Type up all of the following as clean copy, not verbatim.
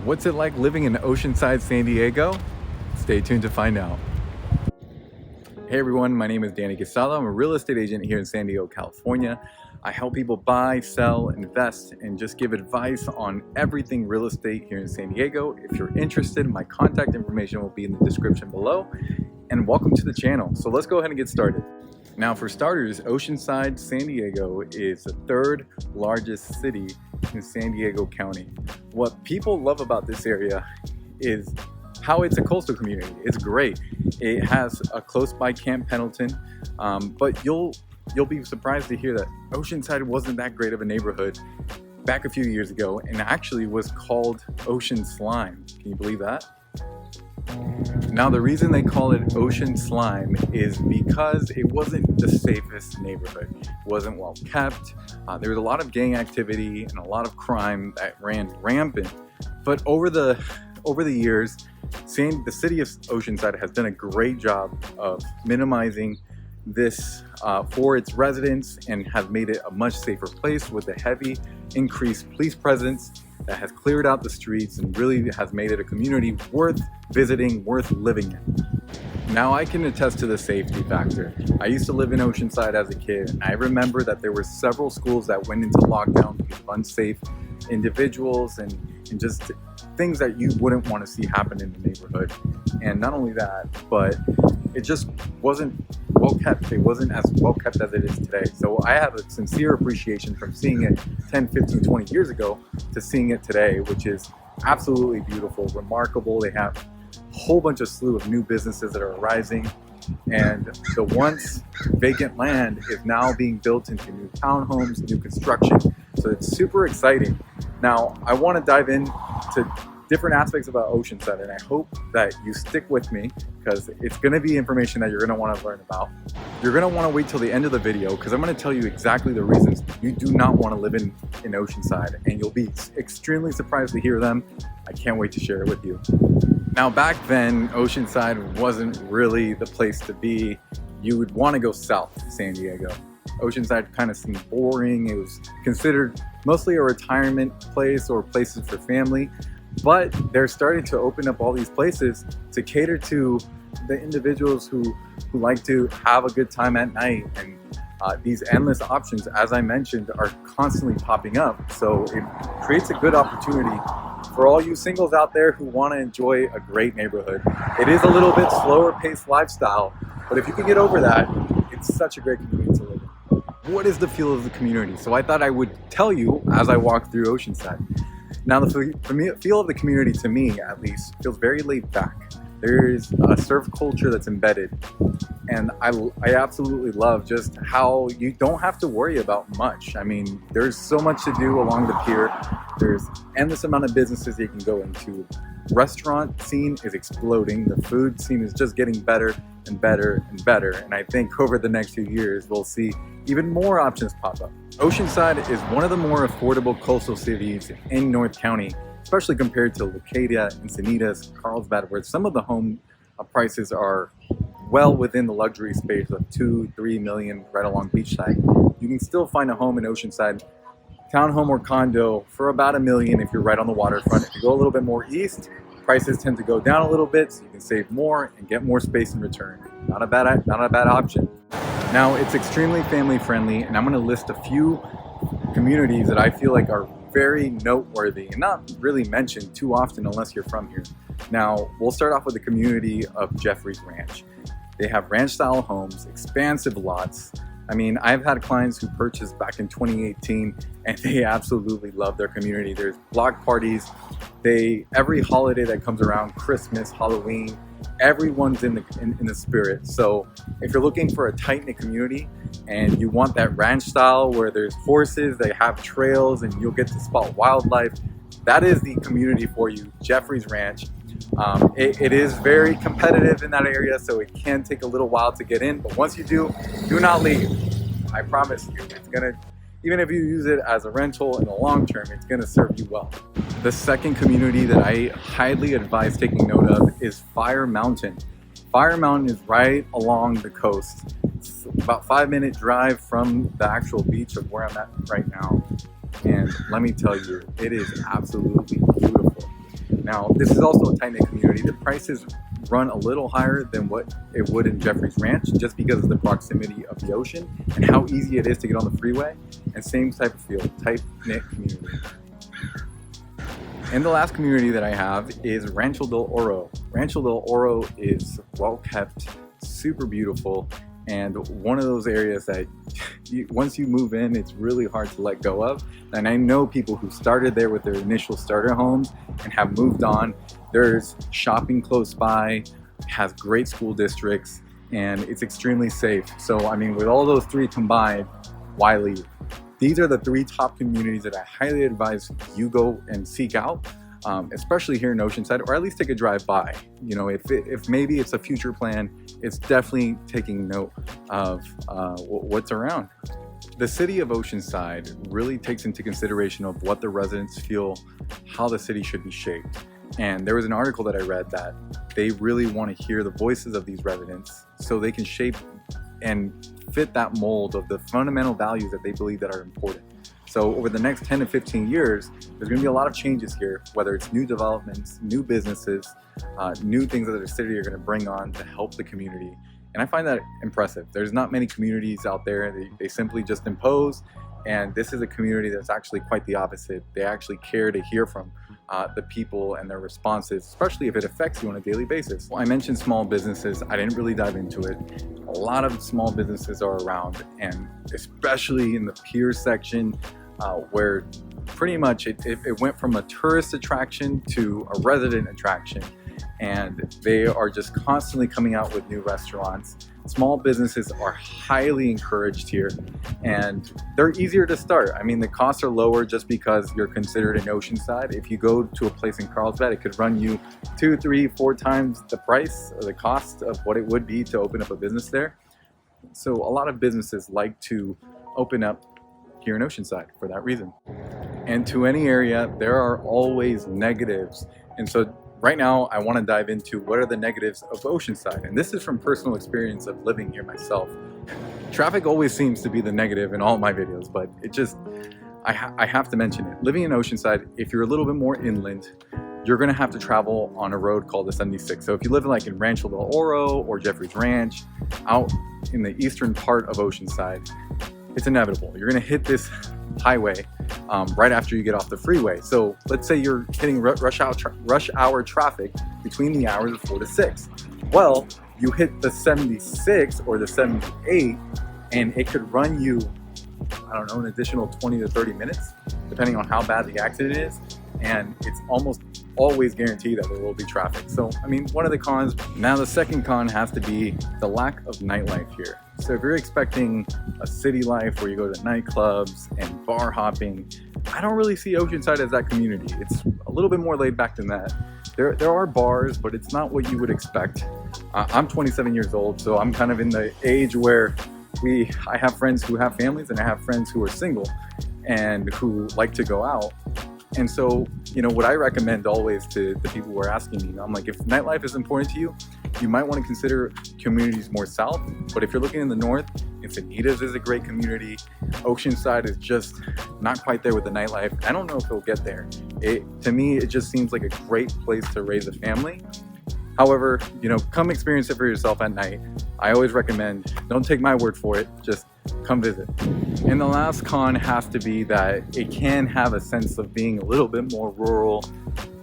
What's it like living in Oceanside, San Diego? Stay tuned to find out. Hey everyone, my name is Danny Quesada. I'm a real estate agent here in San Diego, California. I help people buy, sell, invest, and just give advice on everything real estate here in San Diego. If you're interested, my contact information will be in the description below. And welcome to the channel. So let's go ahead and get started. Now for starters, Oceanside, San Diego is the third largest city in San Diego County. What people love about this area is how it's a coastal community. It's great. It has a close by Camp Pendleton, but you'll be surprised to hear that Oceanside wasn't that great of a neighborhood back a few years ago, and actually was called Ocean Slime. Can you believe that? Now the reason they call it Ocean Slime is because it wasn't the safest neighborhood. It wasn't well kept. There was a lot of gang activity and a lot of crime that ran rampant. But over the years, the city of Oceanside has done a great job of minimizing this for its residents and has made it a much safer place with a heavy increased police presence that has cleared out the streets and really has made it a community worth visiting, worth living in. Now I can attest to the safety factor. I used to live in Oceanside as a kid, and I remember that there were several schools that went into lockdown because of unsafe individuals and just things that you wouldn't want to see happen in the neighborhood. And not only that, but it just wasn't well kept. It wasn't as well kept as it is today. So I have a sincere appreciation from seeing it 10, 15, 20 years ago to seeing it today, which is absolutely beautiful, remarkable. They have a whole bunch of slew of new businesses that are arising, and the once vacant land is now being built into new townhomes, new construction. So it's super exciting. Now I want to dive into different aspects about Oceanside, and I hope that you stick with me because it's going to be information that you're going to want to learn about. You're going to want to wait till the end of the video because I'm going to tell you exactly the reasons you do not want to live in Oceanside, and you'll be extremely surprised to hear them. I can't wait to share it with you. Now back then, Oceanside wasn't really the place to be. You would want to go south to San Diego. Oceanside kind of seemed boring. It was considered mostly a retirement place or places for family. But they're starting to open up all these places to cater to the individuals who like to have a good time at night. And these endless options, as I mentioned, are constantly popping up. So it creates a good opportunity for all you singles out there who want to enjoy a great neighborhood. It is a little bit slower paced lifestyle, but if you can get over that, it's such a great community to live in. What is the feel of the community? So I thought I would tell you as I walk through Oceanside. Now the feel of the community, to me at least, feels very laid back. There's a surf culture that's embedded, and I absolutely love just how you don't have to worry about much. I mean, there's so much to do along the pier. There's endless amount of businesses you can go into. Restaurant scene is exploding. The food scene is just getting better and better and better, and I think over the next few years we'll see even more options pop up. Oceanside is one of the more affordable coastal cities in North County, especially compared to Leucadia, Encinitas, Carlsbad, where some of the home prices are well within the luxury space of $2-3 million right along beachside. You can still find a home in Oceanside, townhome or condo, for about $1 million if you're right on the waterfront. If you go a little bit more east, prices tend to go down a little bit, so you can save more and get more space in return. Not a bad option. Now it's extremely family friendly, and I'm going to list a few communities that I feel like are very noteworthy and not really mentioned too often unless you're from here. Now we'll start off with the community of Jeffrey's Ranch. They have ranch style homes, expansive lots. I mean, I've had clients who purchased back in 2018 and they absolutely love their community. There's block parties. Every holiday that comes around, Christmas, Halloween, everyone's in the spirit. So if you're looking for a tight-knit community and you want that ranch style where there's horses, they have trails, and you'll get to spot wildlife, that is the community for you, Jeffrey's Ranch. It is very competitive in that area, so it can take a little while to get in, but once you do not leave. I promise you, it's gonna, even if you use it as a rental in the long term, it's gonna serve you well. The second community that I highly advise taking note of is Fire Mountain. Fire Mountain is right along the coast. It's about a 5-minute drive from the actual beach of where I'm at right now. And let me tell you, it is absolutely beautiful. Now, this is also a tight-knit community. The prices run a little higher than what it would in Jeffrey's Ranch just because of the proximity of the ocean and how easy it is to get on the freeway, and same type of feel, tight-knit community. And the last community that I have is Rancho Del Oro. Rancho Del Oro is well kept, super beautiful, and one of those areas that once you move in, it's really hard to let go of. And I know people who started there with their initial starter homes and have moved on. There's shopping close by, has great school districts, and it's extremely safe. So I mean, with all those three combined, why leave? These are the three top communities that I highly advise you go and seek out, especially here in Oceanside, or at least take a drive by. You know, if maybe it's a future plan, it's definitely taking note of what's around. The city of Oceanside really takes into consideration of what the residents feel, how the city should be shaped. And there was an article that I read that they really want to hear the voices of these residents so they can shape and fit that mold of the fundamental values that they believe that are important. So over the next 10 to 15 years, there's going to be a lot of changes here, whether it's new developments, new businesses, new things that the city are going to bring on to help the community. And I find that impressive. There's not many communities out there. They simply just impose. And this is a community that's actually quite the opposite. They actually care to hear from the people and their responses, especially if it affects you on a daily basis. Well, I mentioned small businesses. I didn't really dive into it. A lot of small businesses are around, and especially in the pier section, where pretty much it went from a tourist attraction to a resident attraction. And they are just constantly coming out with new restaurants. Small businesses are highly encouraged here, and they're easier to start. I mean, the costs are lower just because you're considered in Oceanside. If you go to a place in Carlsbad, it could run you 2, 3, 4 times the price or the cost of what it would be to open up a business there. So a lot of businesses like to open up here in Oceanside for that reason. And to any area, there are always negatives. And so right now, I want to dive into what are the negatives of Oceanside. And this is from personal experience of living here myself. Traffic always seems to be the negative in all my videos, but it just, I have to mention it. Living in Oceanside, if you're a little bit more inland, you're going to have to travel on a road called the 76. So if you live like in Rancho Del Oro or Jeffrey's Ranch, out in the eastern part of Oceanside, it's inevitable. You're going to hit this highway right after you get off the freeway. So let's say you're hitting rush hour traffic between the hours of 4 to 6. Well, you hit the 76 or the 78, and it could run you, I don't know, an additional 20 to 30 minutes, depending on how bad the accident is. And it's almost always guaranteed that there will be traffic. So, I mean, one of the cons. Now, the second con has to be the lack of nightlife here. So if you're expecting a city life where you go to nightclubs and bar hopping, I don't really see Oceanside as that community. It's a little bit more laid back than that. There are bars, but it's not what you would expect. I'm 27 years old, so I'm kind of in the age where I have friends who have families, and I have friends who are single and who like to go out. And so, you know, what I recommend always to the people who are asking me, I'm like, if nightlife is important to you, you might want to consider communities more south. But if you're looking in the north, Encinitas is a great community. Oceanside is just not quite there with the nightlife. I don't know if it'll get there. To me, it just seems like a great place to raise a family. However, you know, come experience it for yourself at night. I always recommend, don't take my word for it, just come visit. And the last con has to be that it can have a sense of being a little bit more rural.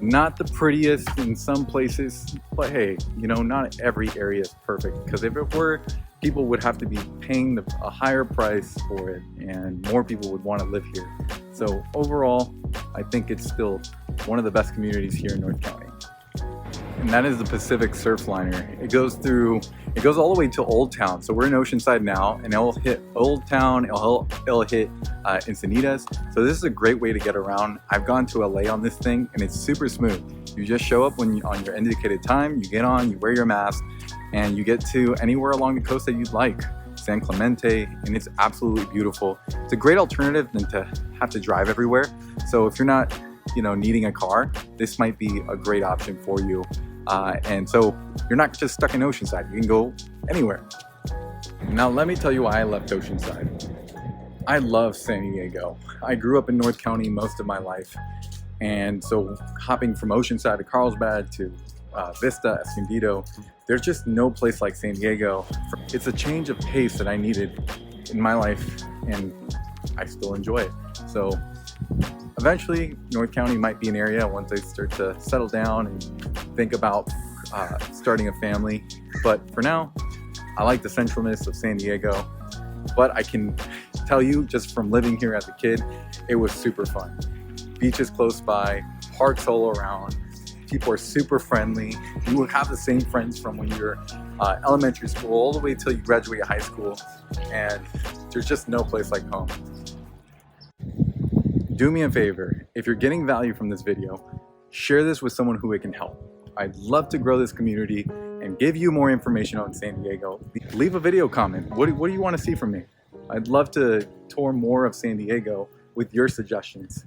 Not the prettiest in some places, but hey, you know, not every area is perfect, because if it were, people would have to be paying a higher price for it, and more people would want to live here. So overall, I think it's still one of the best communities here in North County. And that is the Pacific Surfliner. It goes all the way to Old Town. So we're in Oceanside now, and it'll hit Old Town, it'll hit Encinitas. So this is a great way to get around. I've gone to LA on this thing, and it's super smooth. You just show up on your indicated time, you get on, you wear your mask, and you get to anywhere along the coast that you'd like. San Clemente, and it's absolutely beautiful. It's a great alternative than to have to drive everywhere. So if you're not, you know, needing a car, this might be a great option for you. And so you're not just stuck in Oceanside, you can go anywhere. Now let me tell you why I left Oceanside. I love San Diego. I grew up in North County most of my life, And so hopping from Oceanside to Carlsbad to Vista, Escondido, there's just no place like San Diego. It's a change of pace that I needed in my life, and I still enjoy it. So eventually North County might be an area once I start to settle down and think about starting a family. But for now, I like the centralness of San Diego. But I can tell you, just from living here as a kid, it was super fun. Beaches close by, parks all around, people are super friendly. You will have the same friends from when you're elementary school all the way till you graduate high school, and there's just no place like home. Do me a favor, if you're getting value from this video, share this with someone who it can help. I'd love to grow this community and give you more information on San Diego. Leave a video comment. What do you want to see from me? I'd love to tour more of San Diego with your suggestions.